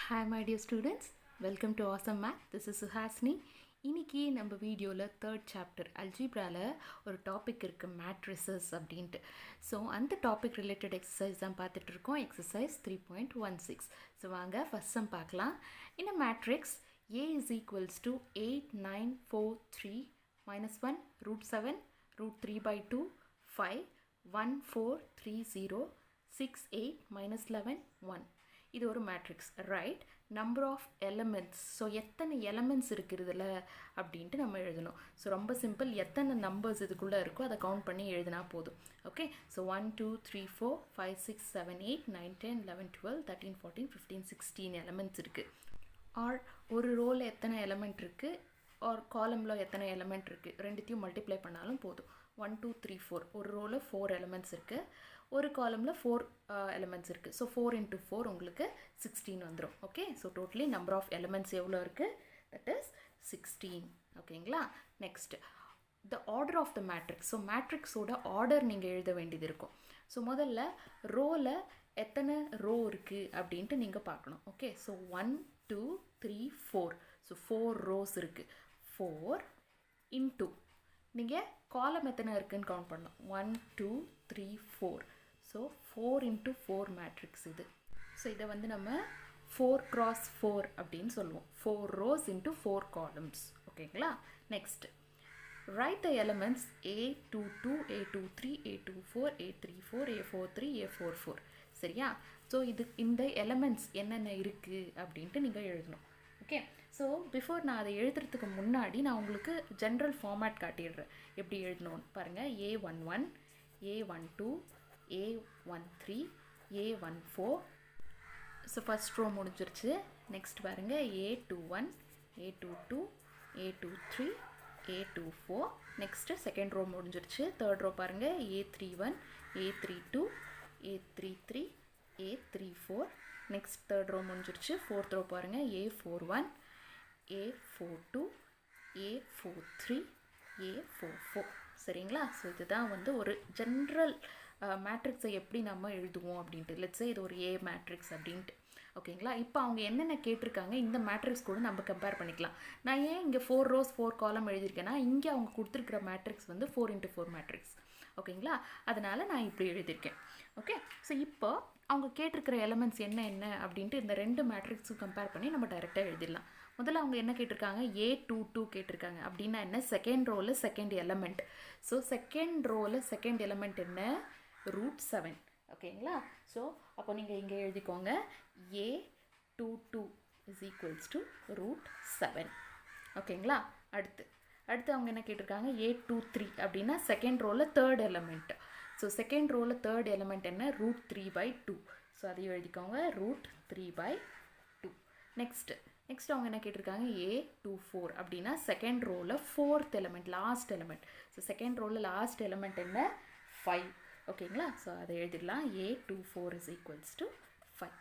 Hi my dear students, welcome to Awesome Math. This is Suhasini. இன்னைக்கு நம்ம வீடியோவில் third chapter அல்ஜிப்ராவில் ஒரு topic இருக்குது மேட்ரிசஸ் அப்படின்ட்டு. ஸோ அந்த டாபிக் ரிலேட்டட் எக்ஸசைஸ் தான் பார்த்துட்டு இருக்கோம். எக்ஸசைஸ் 3.16. ஸோ வாங்க ஃபர்ஸ்ட் சம் பார்க்கலாம். In a matrix A is equals to 8, 9, 4, 3, minus 1, root 7, root 3 by 2, 5, 1, 4, 3, 0, 6, 8, minus 11, 1. இது ஒரு matrix, right? Number of elements, so எத்தனை எலமெண்ட்ஸ் இருக்குதுல அப்படின்ட்டு நம்ம எழுதணும். ஸோ ரொம்ப சிம்பிள், எத்தனை நம்பர்ஸ் இதுக்குள்ளே இருக்கோ அதை கவுண்ட் பண்ணி எழுதினா போதும். ஓகே, ஸோ 1 2 3 4 5 6 7 8 9 10 11 12 13 14 15 16 எலமெண்ட்ஸ் இருக்குது. ஆர் ஒரு ரோவில் எத்தனை எலமெண்ட் இருக்குது, ஆர் காலமில் எத்தனை எலமெண்ட் இருக்குது, ரெண்டுத்தையும் மல்டிப்ளை பண்ணாலும் போதும். 1 2 3 4, ஒரு ரோவில் 4 எலமெண்ட்ஸ் இருக்குது, ஒரு காலமில் 4 எலமெண்ட்ஸ் இருக்குது. ஸோ 4 into 4 உங்களுக்கு 16 வந்துடும். Okay, so totally number of elements எவ்வளோ இருக்குது, தட் இஸ் 16. ஓகேங்களா? Next the order of the matrix. So மேட்ரிக்ஸோட ஆர்டர் நீங்கள் எழுத வேண்டியது இருக்கும். ஸோ முதல்ல ரோவில் எத்தனை ரோ இருக்குது அப்படின்ட்டு நீங்கள் பார்க்கணும். ஓகே, ஸோ 1 2 3 4, ஸோ 4 ரோஸ் இருக்குது. 4 into நீங்கள் காலம் எத்தனை இருக்குதுன்னு கவுண்ட் பண்ணணும். 1 2 3 4, ஸோ 4 into 4 மேட்ரிக்ஸ் இது. ஸோ இதை வந்து நம்ம 4 cross 4 அப்படின்னு சொல்லுவோம். 4 rows into 4 columns. ஓகேங்களா? நெக்ஸ்ட் ரைட் த elements A22, A23, A24, A34, A43, A44. சரியா? ஸோ இந்த எலமெண்ட்ஸ் என்னென்ன இருக்குது அப்படின்ட்டு நீங்கள் எழுதணும். ஓகே, ஸோ பிஃபோர் நான் அதை எழுதுறதுக்கு முன்னாடி நான் உங்களுக்கு ஜென்ரல் ஃபார்மேட் காட்டிடுறேன் எப்படி எழுதணும்னு பாருங்கள். A11, A12, A13, A14. So first row முடிஞ்சிருச்சு. நெக்ஸ்ட் பாருங்கள் A21, A22, A23, A24. Next second row முடிஞ்சிருச்சு. தேர்ட் ரோ பாருங்கள் A31, A32, A33, A34. Next third row முடிஞ்சிருச்சு. ஃபோர்த் ரோ பாருங்கள் A41, A42, A43, A44. சரிங்களா? ஸோ இதுதான் வந்து ஒரு ஜென்ரல் மேட்ரிக்ஸை எப்படி நம்ம எழுதுவோம் அப்படின்ட்டு. லெட்ஸே இது ஒரு A மேட்ரிக்ஸ் அப்படின்ட்டு. ஓகேங்களா? இப்போ அவங்க என்னென்ன கேட்டிருக்காங்க இந்த மேட்ரிக்ஸ் கூட நம்ம கம்பேர் பண்ணிக்கலாம். நான் ஏன் இங்கே 4 rows 4 column எழுதியிருக்கேன்னா இங்கே அவங்க கொடுத்துருக்கிற மேட்ரிக்ஸ் வந்து 4 into 4 மேட்ரிக்ஸ். ஓகேங்களா? அதனால் நான் இப்படி எழுதியிருக்கேன். ஓகே, ஸோ இப்போ அவங்க கேட்டிருக்கிற எலமெண்ட்ஸ் என்ன அப்படின்ட்டு இந்த ரெண்டு மேட்ரிக்ஸும் கம்பேர் பண்ணி நம்ம டைரெக்டாக எழுதிடலாம். முதல்ல அவங்க என்ன கேட்டிருக்காங்க, A22 கேட்டிருக்காங்க. அப்படின்னா என்ன, செகண்ட் ரோவில் செகண்ட் எலமெண்ட். ஸோ செகண்ட் ரோவில் செகண்ட் எலமெண்ட் என்ன, √7. ஓகேங்களா? ஸோ அப்போ நீங்கள் இங்கே எழுதிக்கோங்க A22 is equals to √7. ஓகேங்களா? அடுத்து அவங்க என்ன கேட்டிருக்காங்க, A23 அப்படின்னா செகண்ட் ரோவில் தேர்ட் எலமெண்ட். ஸோ செகண்ட் ரோவில் தேர்ட் எலமெண்ட் என்ன, √3/2. ஸோ அதையும் எழுதிக்கோங்க, √3/2. நெக்ஸ்ட் அவங்க என்ன கேட்டிருக்காங்க, A24 அப்படின்னா செகண்ட் ரோவில் fourth element, last element. So second ரோவில் லாஸ்ட் எலமெண்ட் என்ன, 5. ஓகேங்களா? ஸோ அதை எழுதிடலாம், A24 is equals to 5.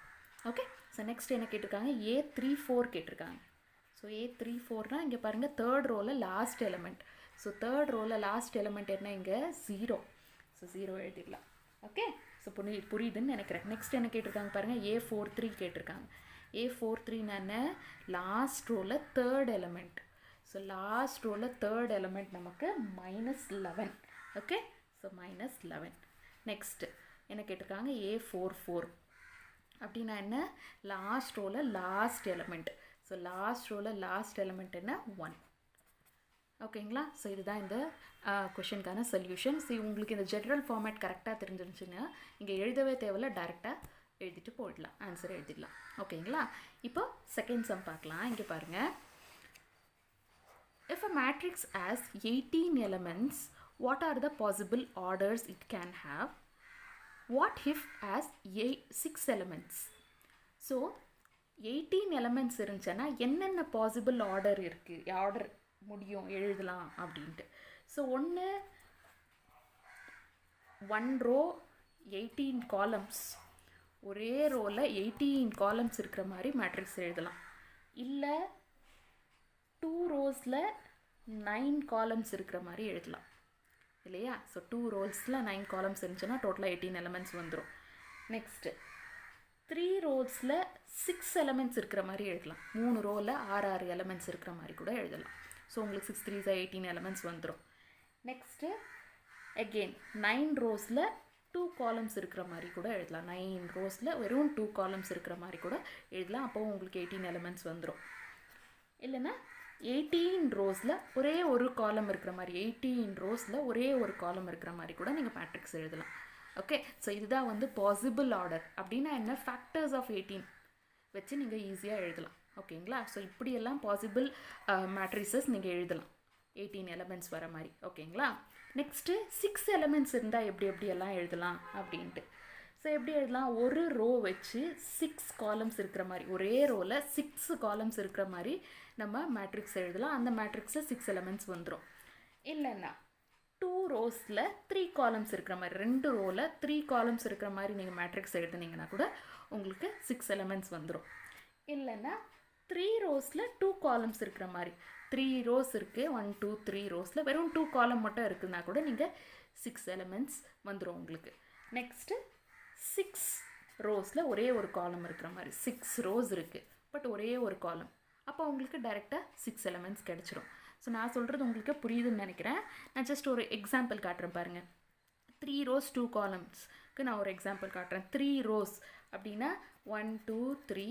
Okay, so next என்ன கேட்டிருக்காங்க, A34 கேட்டிருக்காங்க. ஸோ A34னால் இங்கே பாருங்கள் தேர்ட் ரோவில் லாஸ்ட் எலமெண்ட். ஸோ தேர்ட் ரோவில் லாஸ்ட் எலமெண்ட் என்ன, இங்கே 0. ஸோ 0 எழுதிடலாம். ஓகே, ஸோ புரியுதுன்னு நினைக்கிறேன். நெக்ஸ்ட் என்ன கேட்டிருக்காங்க பாருங்கள், A43 கேட்டிருக்காங்க. A43 என்ன, லாஸ்ட் ரோவில் தேர்ட் எலமெண்ட். ஸோ லாஸ்ட் ரோவில் தேர்ட் எலமெண்ட் நமக்கு -11. Okay, so -11. நெக்ஸ்ட் என்ன கேட்டிருக்காங்க, A44 அப்படின்னா என்ன, லாஸ்ட் ரோவில் லாஸ்ட் எலமெண்ட். ஸோ லாஸ்ட் ரோவில் லாஸ்ட் எலமெண்ட் என்ன, 1. ஓகேங்களா? ஸோ இதுதான் இந்த கொஷனுக்கான சொல்யூஷன். ஸோ உங்களுக்கு இந்த ஜென்ரல் ஃபார்மேட் கரெக்டாக தெரிஞ்சிருந்துச்சுன்னா இங்கே எழுதவே தேவையில்ல, டேரெக்டாக எழுதிட்டு போயிடலாம், ஆன்சர் எழுதிடலாம். ஓகேங்களா? இப்போ செகண்ட் சம் பார்க்கலாம். இங்கே பாருங்கள், if a matrix has 18 elements, what are the possible orders it can have? What if has 6 elements? So 18 elements இருந்துச்சுன்னா என்னென்ன பாசிபிள் ஆர்டர் இருக்குது, ஆர்டர் முடியும் எழுதலாம் அப்படின்ட்டு. ஸோ ஒன் ரோ 18 காலம்ஸ், ஒரே ரோவில் 18 காலம்ஸ் இருக்கிற மாதிரி மேட்ரிக்ஸ் எழுதலாம். இல்லை 2 ரோஸில் 9 காலம்ஸ் இருக்கிற மாதிரி எழுதலாம் இல்லையா? ஸோ 2 ரோஸில் 9 காலம்ஸ் இருந்துச்சுன்னா டோட்டலாக 18 எலமெண்ட்ஸ் வந்துடும். நெக்ஸ்ட்டு 3 ரோஸில் 6 எலமெண்ட்ஸ் இருக்கிற மாதிரி எழுதலாம். 3 ரோவில் 6 எலமெண்ட்ஸ் இருக்கிற மாதிரி கூட எழுதலாம். ஸோ உங்களுக்கு 6 3s 18 எலமெண்ட்ஸ் வந்துடும். நெக்ஸ்ட்டு அகெயின் 9 ரோஸில் 2 காலம்ஸ் இருக்கிற மாதிரி கூட எழுதலாம். 9 ரோஸில் வெறும் 2 காலம்ஸ் இருக்கிற மாதிரி கூட எழுதலாம். அப்போ உங்களுக்கு 18 எலமெண்ட்ஸ் வந்துடும். இல்லைன்னா 18 ரோஸில் ஒரே ஒரு காலம் இருக்கிற மாதிரி, 18 ரோஸில் ஒரே ஒரு காலம் இருக்கிற மாதிரி கூட நீங்கள் மேட்ரிக்ஸ் எழுதலாம். ஓகே, ஸோ இதுதான் வந்து பாசிபிள் ஆர்டர். அப்படின்னா என்ன, ஃபேக்டர்ஸ் ஆஃப் 18 வச்சு நீங்கள் ஈஸியாக எழுதலாம். ஓகேங்களா? ஸோ இப்படியெல்லாம் பாசிபிள் மேட்ரிசஸ் நீங்கள் எழுதலாம் 18 எலமெண்ட்ஸ் வர மாதிரி. ஓகேங்களா? நெக்ஸ்ட்டு 6 எலமெண்ட்ஸ் இருந்தால் எப்படியெல்லாம் எழுதலாம் அப்படின்ட்டு. ஸோ எப்படி எழுதலாம், ஒரு ரோ வச்சு 6 காலம்ஸ் இருக்கிற மாதிரி, ஒரே ரோவில் 6 காலம்ஸ் இருக்கிற மாதிரி நம்ம மேட்ரிக்ஸ் எழுதலாம். அந்த மேட்ரிக்ஸில் 6 எலமெண்ட்ஸ் வந்துடும். இல்லைன்னா 2 ரோஸில் 3 காலம்ஸ் இருக்கிற மாதிரி, 2 ரோவில் 3 காலம்ஸ் இருக்கிற மாதிரி நீங்கள் மேட்ரிக்ஸ் எழுதுனீங்கன்னா கூட உங்களுக்கு 6 எலமெண்ட்ஸ் வந்துடும். இல்லைன்னா 3 ரோஸில் 2 காலம்ஸ் இருக்கிற மாதிரி, 3 ரோஸ் இருக்குது, 1 2 3 ரோஸில் வெறும் 2 காலம் மட்டும் இருக்குதுன்னா கூட நீங்கள் 6 எலமெண்ட்ஸ் வந்துடும் உங்களுக்கு. நெக்ஸ்ட்டு 6 ரோஸில் ஒரே ஒரு காலம் இருக்கிற மாதிரி, 6 ரோஸ் இருக்குது பட் ஒரே ஒரு காலம், அப்போ உங்களுக்கு டைரெக்டாக 6 எலமெண்ட்ஸ் கிடச்சிரும். ஸோ நான் சொல்கிறது உங்களுக்கு புரியுதுன்னு நினைக்கிறேன். நான் ஜஸ்ட் ஒரு எக்ஸாம்பிள் காட்டுறேன் பாருங்கள். 3 ரோஸ் 2 காலம்ஸ்க்கு நான் ஒரு எக்ஸாம்பிள் காட்டுறேன். 3 ரோஸ் அப்படின்னா 1 2 3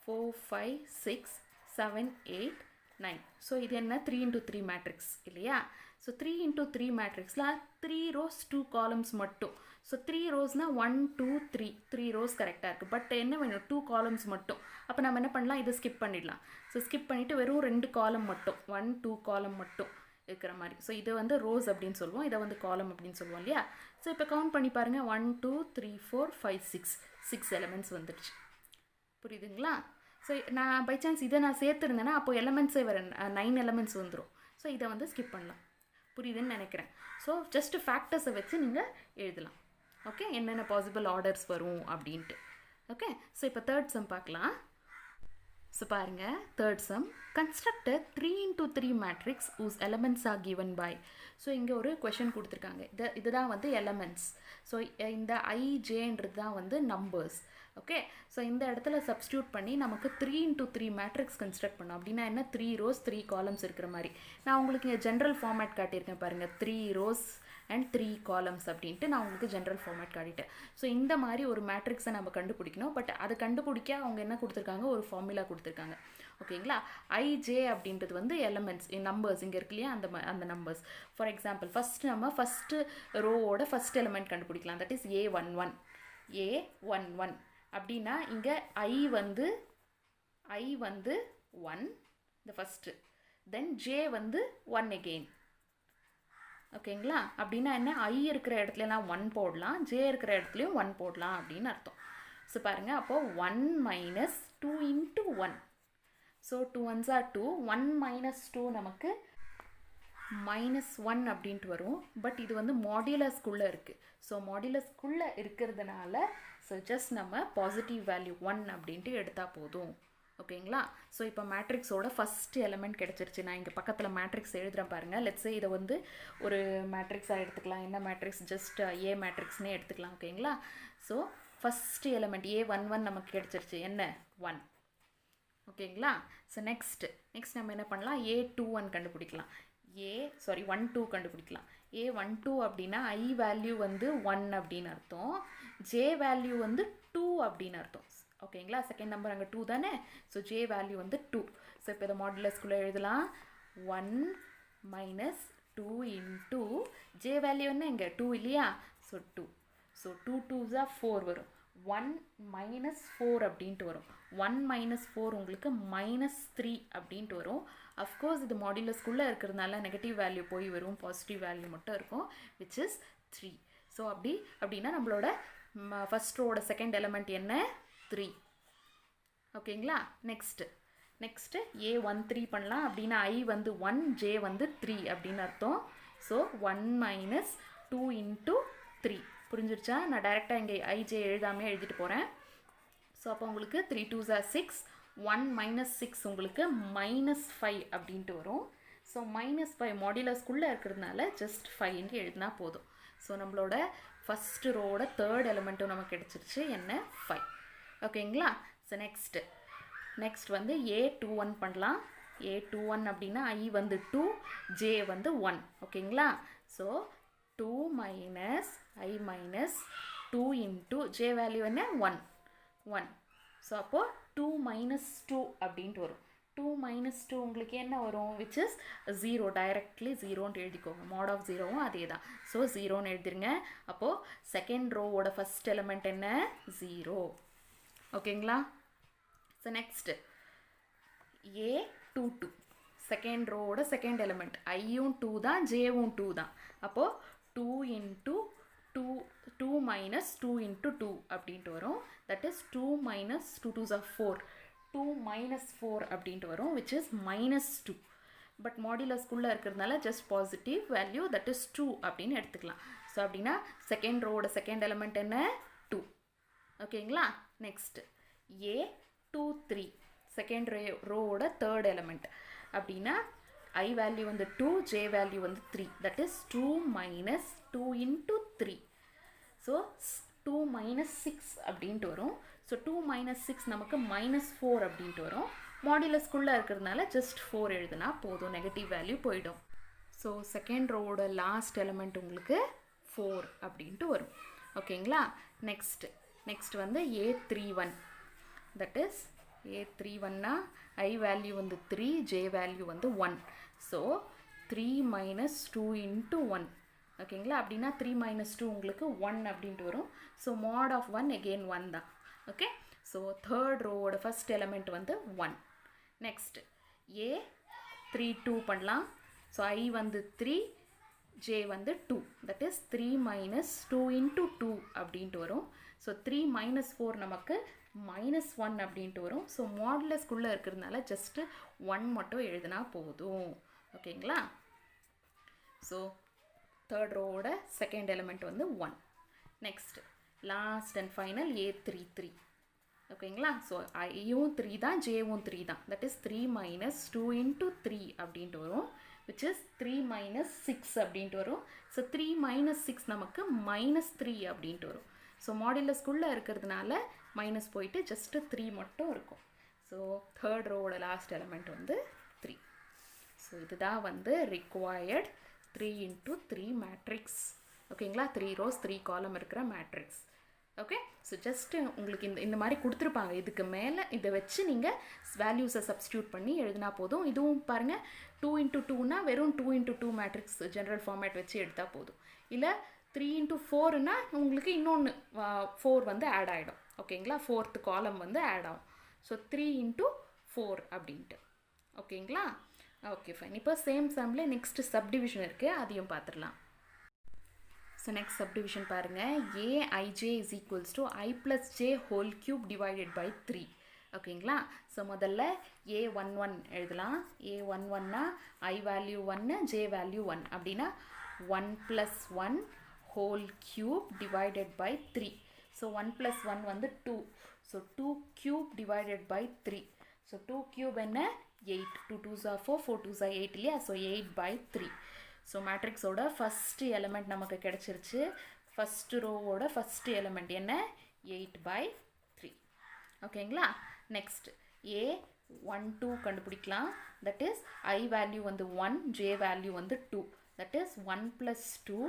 4 5 6 7 8 9. ஸோ இது என்ன, 3 into 3 மேட்ரிக்ஸ் இல்லையா? ஸோ 3 into 3 மேட்ரிக்ஸில் 3 ரோஸ் 2 காலம்ஸ் மட்டும். ஸோ 3 ரோஸ்னால் 1 2 3 ரோஸ் கரெக்டாக இருக்குது. பட் என்ன வேணும், 2 காலம்ஸ் மட்டும். அப்போ நம்ம என்ன பண்ணலாம், இதை ஸ்கிப் பண்ணிடலாம். ஸோ ஸ்கிப் பண்ணிவிட்டு வெறும் 2 காலம் மட்டும், 1 2 காலம் மட்டும் இருக்கிற மாதிரி. ஸோ இது வந்து ரோஸ் அப்படின்னு சொல்லுவோம், இதை வந்து காலம் அப்படின்னு சொல்லுவோம் இல்லையா? ஸோ இப்போ கவுண்ட் பண்ணி பாருங்கள், 1 2 3 4 5 6 எலமெண்ட்ஸ் வந்துடுச்சு. புரியுதுங்களா? ஸோ நான் பை சான்ஸ் இதை நான் சேர்த்துருந்தேன்னா அப்போ எலமெண்ட்ஸே வர 9 எலமெண்ட்ஸ் வந்துடும். ஸோ இதை வந்து ஸ்கிப் பண்ணலாம். புரியுதுன்னு நினைக்கிறேன். ஸோ ஜஸ்ட் ஃபேக்டர்ஸை வச்சு நீங்கள் எழுதலாம். ஓகே, என்னென்ன பாசிபிள் ஆர்டர்ஸ் வரும் அப்படின்ட்டு. ஓகே, ஸோ இப்போ தேர்ட் சம் பார்க்கலாம். ஸோ பாருங்கள், third sum, construct 3 into 3 matrix whose elements are given by. So இங்கே ஒரு கொஷின் கொடுத்துருக்காங்க. இதுதான் வந்து எலமெண்ட்ஸ். ஸோ இந்த ஐஜேன்றது தான் வந்து நம்பர்ஸ். ஓகே, ஸோ இந்த இடத்துல சப்ஸ்டியூட் பண்ணி நமக்கு 3 into 3 மேட்ரிக்ஸ் கன்ஸ்ட்ரக்ட் பண்ணோம். அப்படின்னா என்ன, 3 ரோஸ் 3 காலம்ஸ் இருக்கிற மாதிரி. நான் உங்களுக்கு இங்கே ஜென்ரல் ஃபார்மேட் காட்டியிருக்கேன் பாருங்கள், 3 ரோஸ் அண்ட் 3 காலம்ஸ் அப்படின்ட்டு நான் உங்களுக்கு ஜென்ரல் ஃபார்மேட் காட்டிட்டேன். ஸோ இந்த மாதிரி ஒரு மேட்ரிக்ஸை நம்ம கண்டுபிடிக்கணும். பட் அதை கண்டுபிடிக்க அவங்க என்ன கொடுத்துருக்காங்க, ஒரு ஃபார்முலா கொடுத்துருக்காங்க. ஓகேங்களா? ஐஜே அப்படின்றது வந்து எலமெண்ட்ஸ், நம்பர்ஸ் இங்கே இருக்கு இல்லையா, அந்த நம்பர்ஸ். ஃபார் எக்ஸாம்பிள் ஃபஸ்ட்டு ரோவோட ஃபஸ்ட் எலமெண்ட் கண்டுபிடிக்கலாம். தட் இஸ் A11 அப்படின்னா இங்கே ஐ வந்து 1 இந்த ஃபஸ்ட்டு, தென் ஜே வந்து 1 again. ஓகேங்களா? அப்படின்னா என்ன, ஐ இருக்கிற இடத்துலலாம் 1 போடலாம், ஜே இருக்கிற இடத்துலையும் 1 போடலாம் அப்படின்னு அர்த்தம். ஸோ பாருங்கள், அப்போது 1 minus 2 into 1. So 2 ones are 2, 1 minus 2 நமக்கு -1 அப்படின்ட்டு வரும். பட் இது வந்து மாடுலஸ்குள்ளே இருக்குது. ஸோ மாடுலஸ்குள்ளே இருக்கிறதுனால ஸோ ஜஸ்ட் நம்ம பாசிட்டிவ் வேல்யூ 1 அப்படின்ட்டு எடுத்தால் போதும். ஓகேங்களா? ஸோ இப்போ மேட்ரிக்ஸோட ஃபஸ்ட்டு எலமெண்ட் கிடச்சிருச்சு. நான் இங்கே பக்கத்தில் மேட்ரிக்ஸ் எழுதுகிறேன் பாருங்கள். லெட்ஸே இதை வந்து ஒரு மேட்ரிக்ஸாக எடுத்துக்கலாம். என்ன மேட்ரிக்ஸ், ஜஸ்ட் ஏ மேட்ரிக்ஸ்னே எடுத்துக்கலாம். ஓகேங்களா? ஸோ ஃபஸ்ட்டு எலமெண்ட் A11 நமக்கு கிடச்சிருச்சு. என்ன, 1. ஓகேங்களா? ஸோ நெக்ஸ்ட் நம்ம என்ன பண்ணலாம், A21 கண்டுபிடிக்கலாம். 1 2 கண்டுபிடிக்கலாம். A12 அப்படின்னா ஐ வேல்யூ வந்து 1 அப்படின்னு அர்த்தம், ஜே வேல்யூ வந்து 2 அப்படின்னு அர்த்தம். ஓகேங்களா? செகண்ட் நம்பர் அங்கே 2 தானே. ஸோ ஜே வேல்யூ வந்து 2. ஸோ இப்போ இதை மாடுலஸ்குள்ளே எழுதலாம். 1 minus 2 into ஜே வேல்யூ என்ன, இங்கே 2 இல்லையா? ஸோ 2. ஸோ 2 2s are 4 வரும். 1 minus 4 அப்படின்ட்டு வரும். 1 minus 4 உங்களுக்கு -3 அப்படின்ட்டு வரும். அஃப்கோர்ஸ் இது மாடுலஸ்குள்ளே இருக்கிறதுனால நெகட்டிவ் வேல்யூ போய் வரும், பாசிட்டிவ் வேல்யூ மட்டும் இருக்கும், which is 3. ஸோ அப்படின்னா நம்மளோட ஃபஸ்ட் ரோட செகண்ட் எலமெண்ட் என்ன, 3. ஓகேங்களா? நெக்ஸ்ட்டு A13 பண்ணலாம். அப்படின்னா ஐ வந்து 1, ஜே வந்து 3 அப்படின்னு அர்த்தம். So 1 minus 2 into 3. புரிஞ்சிருச்சா? நான் டைரெக்டாக இங்கே ஐஜே எழுதாமே எழுதிட்டு போகிறேன். ஸோ அப்போ உங்களுக்கு 3 2s are 6, 1 minus 6 உங்களுக்கு -5 அப்படின்ட்டு வரும். ஸோ -5 மாடுலஸ்குள்ளே இருக்கிறதுனால ஜஸ்ட் 5 எழுதினா போதும். ஸோ நம்மளோட ஃபஸ்ட்டு ரோட தேர்ட் எலமெண்ட்டும் நமக்கு கிடச்சிருச்சு. என்ன, 5. ஓகேங்களா? ஸோ நெக்ஸ்ட் வந்து A21 பண்ணலாம். A21 அப்படின்னா I வந்து 2, J வந்து 1. ஓகேங்களா? So 2 minus I minus 2 into J value என்ன 1. ஸோ அப்போது 2 மைனஸ் 2 அப்படின்ட்டு வரும். 2 மைனஸ் 2 உங்களுக்கு என்ன வரும்? Which is 0. டைரக்ட்லி 0ன்னு எழுதிக்கோங்க. மோட் ஆஃப் 0வும் அதே தான். ஸோ 0ன்னு எழுதிருங்க. அப்போது செகண்ட் ரோவோட ஃபஸ்ட் எலிமெண்ட் என்ன? 0. ஓகேங்களா? ஸோ நெக்ஸ்ட் A22 செகண்ட் ரோவோட செகண்ட் எலிமெண்ட் ஐயும் 2 தான், ஜேவும் 2 தான். அப்போது 2 இன்ட்டு 2 மைனஸ் 2 இன்ட்டு 2 அப்படின்ட்டு வரும். That is 2 minus 2 2s are 4. 2 minus 4 அப்படின்ட்டு வரும், விச் இஸ் மைனஸ் 2. பட் மாடுலஸ்குள்ளே இருக்கிறதுனால just positive value, that is 2 அப்படின்னு எடுத்துக்கலாம். ஸோ அப்படின்னா செகண்ட் ரோவோட செகண்ட் எலிமெண்ட் என்ன? 2. ஓகேங்களா? நெக்ஸ்ட் A23 செகண்ட் ரோவோட தேர்ட் எலிமெண்ட் அப்படின்னா I வேல்யூ வந்து 2, J வேல்யூ வந்து 3. That is 2 minus 2 into 3. So 2 minus 6 அப்படின்ட்டு வரும். ஸோ 2 மைனஸ் 6 நமக்கு மைனஸ் 4 அப்படின்ட்டு வரும். மாடுலஸ்குள்ளே இருக்கிறதுனால ஜஸ்ட் 4 எழுதுனா போதும், நெகட்டிவ் வேல்யூ போயிடும். ஸோ செகண்ட் ரோவோட லாஸ்ட் எலிமெண்ட் உங்களுக்கு 4 அப்படின்ட்டு வரும். ஓகேங்களா? நெக்ஸ்ட் வந்து A31. தட் இஸ் A31னா I வேல்யூ வந்து 3, J வேல்யூ வந்து 1. So 3 minus 2 into 1. ஓகேங்களா? அப்படின்னா 3 மைனஸ் 2 உங்களுக்கு 1 அப்படின்ட்டு வரும். ஸோ மோட் ஆஃப் 1 again 1 தான். ஓகே? ஸோ தேர்ட் ரோவோட ஃபஸ்ட் எலிமெண்ட் வந்து 1. நெக்ஸ்ட் A32 பண்ணலாம். ஸோ I வந்து 3, J வந்து 2. தட் இஸ் 3 மைனஸ் 2 இன்ட்டு 2 அப்படின்ட்டு வரும். ஸோ 3 மைனஸ் 4 நமக்கு மைனஸ் 1 அப்படின்ட்டு வரும். ஸோ மாடுலஸ்குள்ளே இருக்கிறதுனால ஜஸ்ட்டு 1 மட்டும் எழுதினா போதும். ஓகேங்களா? ஸோ தேர்ட் ரோவோட செகண்ட் எலிமெண்ட் வந்து 1. Next last and final A33. ஓகேங்களா? ஸோ ஐயும் 3 தான், ஜேவும் 3 தான். தட் இஸ் 3 மைனஸ் 2 இன்ட்டு 3 அப்படின்ட்டு வரும், விச் இஸ் 3 மைனஸ் 6 அப்படின்ட்டு வரும். ஸோ 3 மைனஸ் 6 நமக்கு மைனஸ் 3 அப்படின்ட்டு வரும். ஸோ மாடுலஸ்குள்ளே இருக்கிறதுனால மைனஸ் போயிட்டு ஜஸ்ட்டு 3 மட்டும் இருக்கும். ஸோ தேர்ட் ரோவோட லாஸ்ட் எலிமெண்ட் வந்து 3. ஸோ இதுதான் வந்து ரிக்வயர்ட் 3 இன்ட்டு 3 மேட்ரிக்ஸ். ஓகேங்களா? 3 ரோஸ் 3 காலம் இருக்கிற மேட்ரிக்ஸ். ஓகே? ஸோ ஜஸ்ட்டு உங்களுக்கு இந்த மாதிரி கொடுத்துருப்பாங்க. இதுக்கு மேலே இதை வச்சு நீங்கள் வேல்யூஸை சப்ஸ்டியூட் பண்ணி எழுதினா போதும். இதுவும் பாருங்கள், 2 இன்ட்டு 2னா வெறும் 2 இன்ட்டு 2 மேட்ரிக்ஸ் ஜென்ரல் ஃபார்மேட் வச்சு எடுத்தால் போதும். இல்லை 3 இன்ட்டு 4னா உங்களுக்கு இன்னொன்று 4 வந்து ஆட் ஆகிடும். ஓகேங்களா? ஃபோர்த் காலம் வந்து ஆட் ஆகும். ஸோ 3 இன்ட்டு 4 அப்படின்ட்டு. ஓகேங்களா? Okay fine. இப்போ சேம் சம்மில் நெக்ஸ்ட்டு சப்டிவிஷன் இருக்குது, அதையும் பார்த்துடலாம். ஸோ நெக்ஸ்ட் சப்டிவிஷன் பாருங்கள். Aij is equals to I plus J whole cube divided by 3. ஓகேங்களா? ஸோ முதல்ல A11 எழுதலாம். A11னா I வேல்யூ 1, J வேல்யூ 1 அப்படின்னா 1 plus 1 whole cube divided by 3. So 1 plus 1 வந்து 2. So 2 cube divided by 3. So 2 cube என்ன? 8. 2 2s are 4, 4 2s are 8 இல்லையா? So 8 by 3. So மேட்ரிக்ஸோட first element நமக்கு கிடச்சிருச்சு. ஃபஸ்ட்டு ரோவோட ஃபஸ்ட்டு எலிமெண்ட் என்ன? 8 by 3. ஓகேங்களா? நெக்ஸ்ட் A12 கண்டுபிடிக்கலாம். தட் இஸ் I வேல்யூ வந்து 1, J வேல்யூ வந்து 2. That is 1 plus 2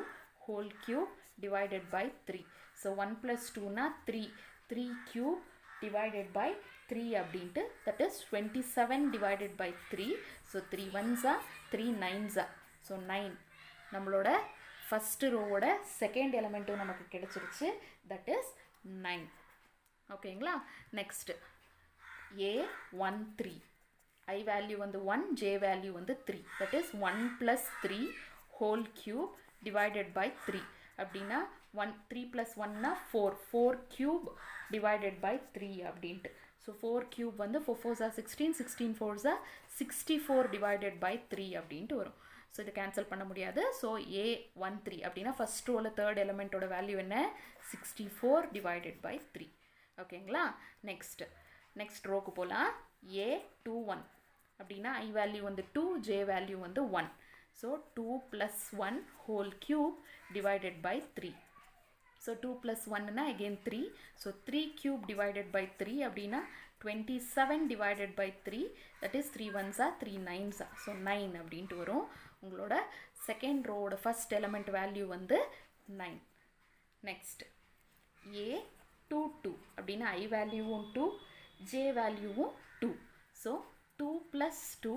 whole cube divided by 3. So 1 plus 2னா 3 க்யூப் டிவைடட் பை 3 அப்படின்ட்டு. That is 27 divided by 3. So 3 1s are 3 9s are. So 9 நம்மளோட first ரோவோட second எலிமெண்ட்டும் நமக்கு கிடச்சிருச்சு. That is 9. ஓகேங்களா? நெக்ஸ்ட்டு A13 I வேல்யூ வந்து 1, J வேல்யூ வந்து 3. That is 1 plus 3 whole cube divided by 3 அப்படின்னா 3 ப்ளஸ் 1னா 4 க்யூப் டிவைடட் பை 3 அப்படின்ட்டு. ஸோ 4 க்யூப் வந்து 4 4s are 16, 16 4s are 64 divided by 3 அப்படின்ட்டு வரும். ஸோ இது கேன்சல் பண்ண முடியாது. ஸோ A13 அப்படின்னா ஃபஸ்ட் ரோவில் தேர்ட் எலிமெண்ட்டோட வேல்யூ என்ன? 64 டிவைடட் பை 3. ஓகேங்களா? நெக்ஸ்ட் ரோக்கு போகலாம். A21 அப்படின்னா I வேல்யூ வந்து 2, J வேல்யூ வந்து 1. So 2 + 1 whole cube divided by 3. So 2 plus 1 na again 3. So 3 cube divided by 3 அப்படினா 27 divided by 3, that is 3 ones are 3 nines are. So 9 அப்படின்ட்டு வரும். உங்களோட second row ஓட first element value வந்து 9. Next a 2 2 அப்படினா I value 2, j value 2. So 2 plus 2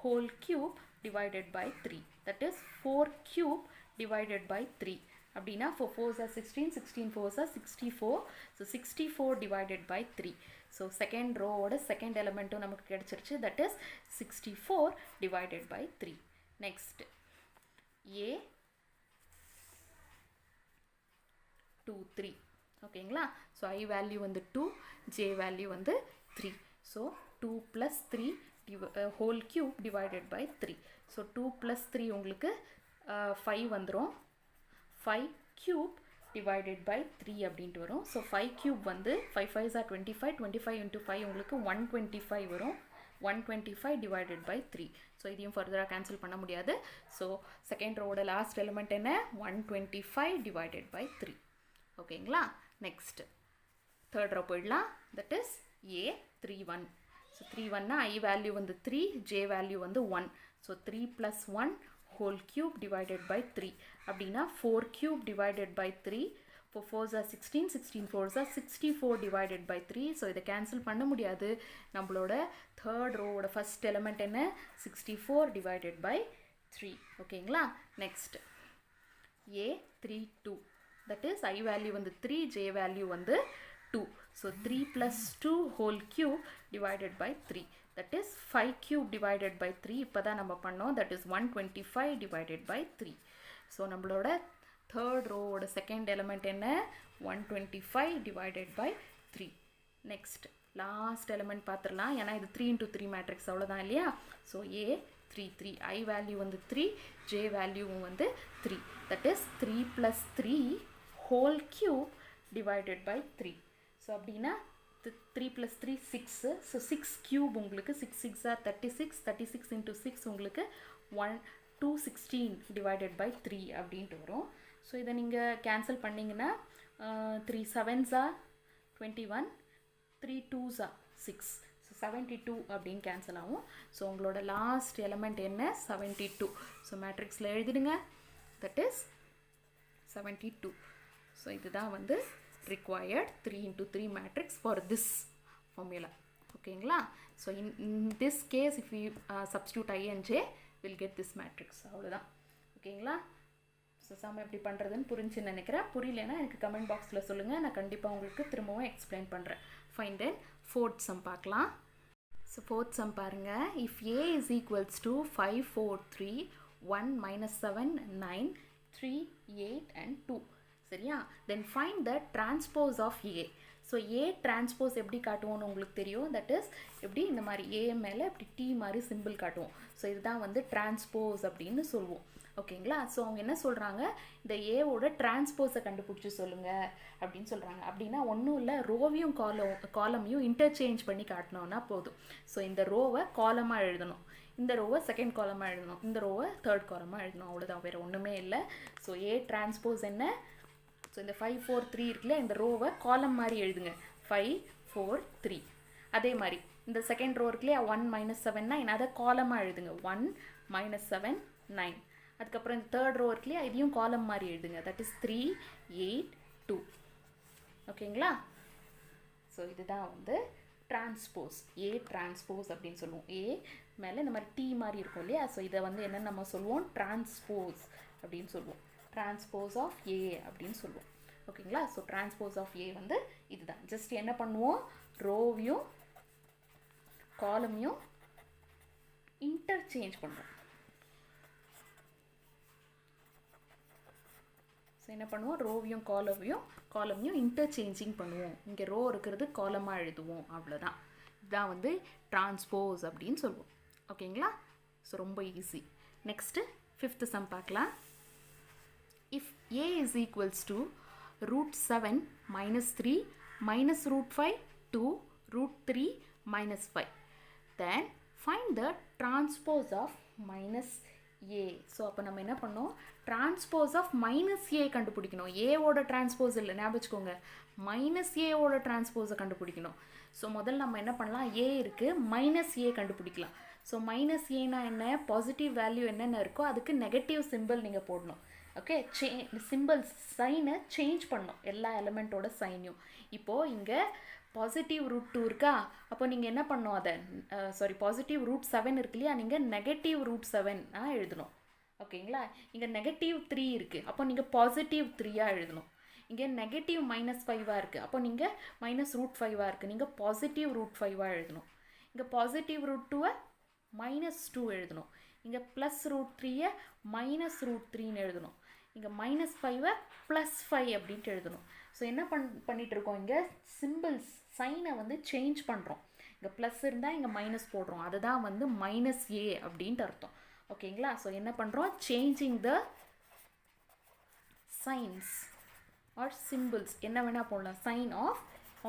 whole cube divided by 3, that is 4 cube divided by 3. அப்படினா 4 4s are 16, 16 4s are 64. So 64 divided by 3. So second row ஓட second element நமக்கு கிடைச்சிருச்சு, that is 64 divided by 3. Next a 2 3. ஓகேங்களா? So I value வந்து 2, j value வந்து 3. So 2 plus 3 whole cube divided by 3. So 2 plus 3 உங்களுக்கு 5 வந்துரும். 5 cube divided by 3 அப்படின்ட்டு வரும். So 5 cube வந்து 5 5s are 25, 25 into 5 உங்களுக்கு 125 வரும். 125 divided by 3. So இதையும் further cancel பண்ண முடியாது. So second row ஓட last element என்ன? 125 divided by 3. ஓகேங்களா? Next third row போயிடலாம். That is a 3 1. So 3 1 னா I value வந்து 3, j value வந்து 1. So 3 plus 1 whole cube divided by 3. அப்படினா 4 cube divided by 3. 4 4s are 16, 16 4s are 64 divided by 3. So இதை cancel பண்ண முடியாது. நம்மளோட third row ஓட first element என்ன? 64 divided by 3. ஓகேங்களா? Next a 3 2. That is I value வந்து 3, j value வந்து 2. So 3 plus 2 whole cube divided by 3. That is 5 cube divided by 3. இப்போதான் நம்ம பண்ணோம். That is 125 divided by 3. So நம்மளோட third row ஓட second element என்ன? 125 divided by 3. Next last element பார்த்துடலாம். ஏன்னா இது 3 into 3 matrix அவ்வளோதான் இல்லையா? So a 3 3. I value வந்து 3, j value வந்து 3. That is 3 plus 3 whole cube divided by 3. So அப்படின்னா 3 plus 3 6. So 6 cube உங்களுக்கு 6 6 are 36. 36 into 6 உங்களுக்கு 216 divided by 3 அப்படின்ட்டு வரும். ஸோ இதை நீங்கள் கேன்சல் பண்ணிங்கன்னா 3 7s are 21, 3 2s are 6. So 72 அப்படின்னு கேன்சல் ஆகும். ஸோ உங்களோட லாஸ்ட் எலமெண்ட் என்ன? 72. ஸோ மேட்ரிக்ஸில் எழுதிடுங்க. That is 72. ஸோ இதுதான் வந்து required 3 into 3 matrix for this formula. ஓகேங்களா? So in this case if we substitute I and j, we'll get this matrix. அவ்வளோதான். ஓகேங்களா? ஸோ சம் எப்படி பண்ணுறதுன்னு புரிஞ்சுன்னு நினைக்கிறேன். புரியலன்னா எனக்கு கமெண்ட் பாக்ஸில் சொல்லுங்கள். நான் கண்டிப்பாக உங்களுக்கு திரும்பவும் எக்ஸ்பிளைன் பண்ணுறேன். ஃபைன். தென் ஃபோர்த் சம் பார்க்கலாம். ஸோ ஃபோர்த் சம் பாருங்கள். If a is equals to 5 4 3 1 minus 7 9 3 8 and 2. சரியா? Then find the transpose of A. So A transpose எப்படி காட்டுவோம்னு உங்களுக்கு தெரியும். தட் இஸ் எப்படி இந்த மாதிரி ஏ மேலே இப்படி டி மாதிரி சிம்பிள் காட்டுவோம். ஸோ இதுதான் வந்து டிரான்ஸ்போஸ் அப்படின்னு சொல்லுவோம். ஓகேங்களா? ஸோ அவங்க என்ன சொல்கிறாங்க? இந்த ஏவோட டிரான்ஸ்போஸை கண்டுபிடிச்சி சொல்லுங்கள் அப்படின்னு சொல்கிறாங்க. அப்படின்னா ஒன்றும் இல்லை, ரோவையும் காலமையும் இன்டர்சேஞ்ச் பண்ணி காட்டினோன்னா போதும். ஸோ இந்த ரோவை காலமாக எழுதணும், இந்த ரோவை செகண்ட் காலமாக எழுதணும், இந்த ரோவை தேர்ட் காலமாக எழுதணும். அவ்வளோதான், வேறு ஒன்றுமே இல்லை. ஸோ ஏ டிரான்ஸ்போஸ் என்ன? ஸோ இந்த 5 4 3 இருக்குல்ல, இந்த ரோவை காலம் மாதிரி எழுதுங்க. 5 4 3. அதே மாதிரி இந்த செகண்ட் ரோ இருக்குல்லையா, 1 minus 7 9, அதை காலமாக எழுதுங்க. 1 minus 7 9. அதுக்கப்புறம் இந்த தேர்ட் ரோ இருக்குல்லையா, இதையும் காலம் மாதிரி எழுதுங்க. That is 3 8 2. ஓகேங்களா? ஸோ இதுதான் வந்து டிரான்ஸ்போஸ், ஏ டிரான்ஸ்போஸ் அப்படின்னு சொல்லுவோம். ஏ மேலே இந்த மாதிரி டி மாதிரி இருக்கும் இல்லையா, ஸோ இதை வந்து என்ன நம்ம சொல்லுவோம்? டிரான்ஸ்போஸ் அப்படின்னு சொல்லுவோம். டிரான்ஸ்போஸ் ஆஃப் ஏ அப்படின்னு சொல்லுவோம். ஓகேங்களா? ஸோ டிரான்ஸ்போஸ் ஆஃப் ஏ வந்து இதுதான். ஜஸ்ட் என்ன பண்ணுவோம்? ரோவையும் காலமையும் இன்டர்சேஞ்ச் பண்ணுவோம். ஸோ என்ன பண்ணுவோம்? ரோவையும் காலமையும் இன்டர்சேஞ்சிங் பண்ணுவோம். இங்கே ரோ இருக்கிறது காலமாக எழுதுவோம். அவ்வளோதான். இதுதான் வந்து டிரான்ஸ்போஸ் அப்படின்னு சொல்லுவோம். ஓகேங்களா? ஸோ ரொம்ப ஈஸி. நெக்ஸ்ட்டு ஃபிஃப்த்து சம் பார்க்கலாம். If a is equals to root 7 minus 3 minus root 5 to root 3 minus 5, then find the transpose of minus A. So அப்போ நம்ம என்ன பண்ணோம், டிரான்ஸ்போஸ் ஆஃப் மைனஸ் ஏ கண்டுபிடிக்கணும். ஏவோட டிரான்ஸ்போஸ் இல்லை, ஞாபகம் வச்சுக்கோங்க, மைனஸ் ஏவோட டிரான்ஸ்போஸை கண்டுபிடிக்கணும். ஸோ முதல்ல நம்ம என்ன பண்ணலாம், ஏ இருக்குது, மைனஸ் ஏ கண்டுபிடிக்கலாம். ஸோ மைனஸ் ஏனா என்ன, பாசிட்டிவ் வேல்யூ என்னென்ன இருக்கோ அதுக்கு நெகட்டிவ் சிம்பிள் நீங்கள் போடணும். ஓகே, சிம்பிள்ஸ் சைனை சேஞ்ச் பண்ணணும், எல்லா எலிமெண்ட்டோட சைனையும். இப்போது இங்கே பாசிட்டிவ் ரூட் 2 இருக்கா, அப்போ நீங்கள் என்ன பண்ணணும், அதை பாசிட்டிவ் ரூட் 7 இருக்கு இல்லையா, நீங்கள் நெகட்டிவ் ரூட் 7 எழுதணும். ஓகேங்களா, இங்கே நெகட்டிவ் 3 இருக்குது, அப்போ நீங்கள் பாசிட்டிவ் 3 எழுதணும். இங்கே நெகட்டிவ் -5 இருக்குது, அப்போ நீங்கள் மைனஸ் ரூட் 5 இருக்குது, நீங்கள் பாசிட்டிவ் ரூட் 5 எழுதணும். இங்கே பாசிட்டிவ் ரூட் 2 -2 எழுதணும். இங்கே ப்ளஸ் ரூட் 3 மைனஸ் ரூட் 3ன்னு எழுதணும். இங்கே -5 +5 அப்படின்ட்டு எழுதணும். ஸோ என்ன பண்ணிட்டு இருக்கோம், இங்கே சிம்பிள்ஸ் சைனை வந்து சேஞ்ச் பண்ணுறோம். இங்கே ப்ளஸ் இருந்தால் இங்கே மைனஸ் போடுறோம், அதுதான் வந்து மைனஸ் ஏ அப்படின்ட்டு அர்த்தம். ஓகேங்களா, ஸோ என்ன பண்ணுறோம், changing the signs or symbols, என்ன வேணால் போடலாம், sign of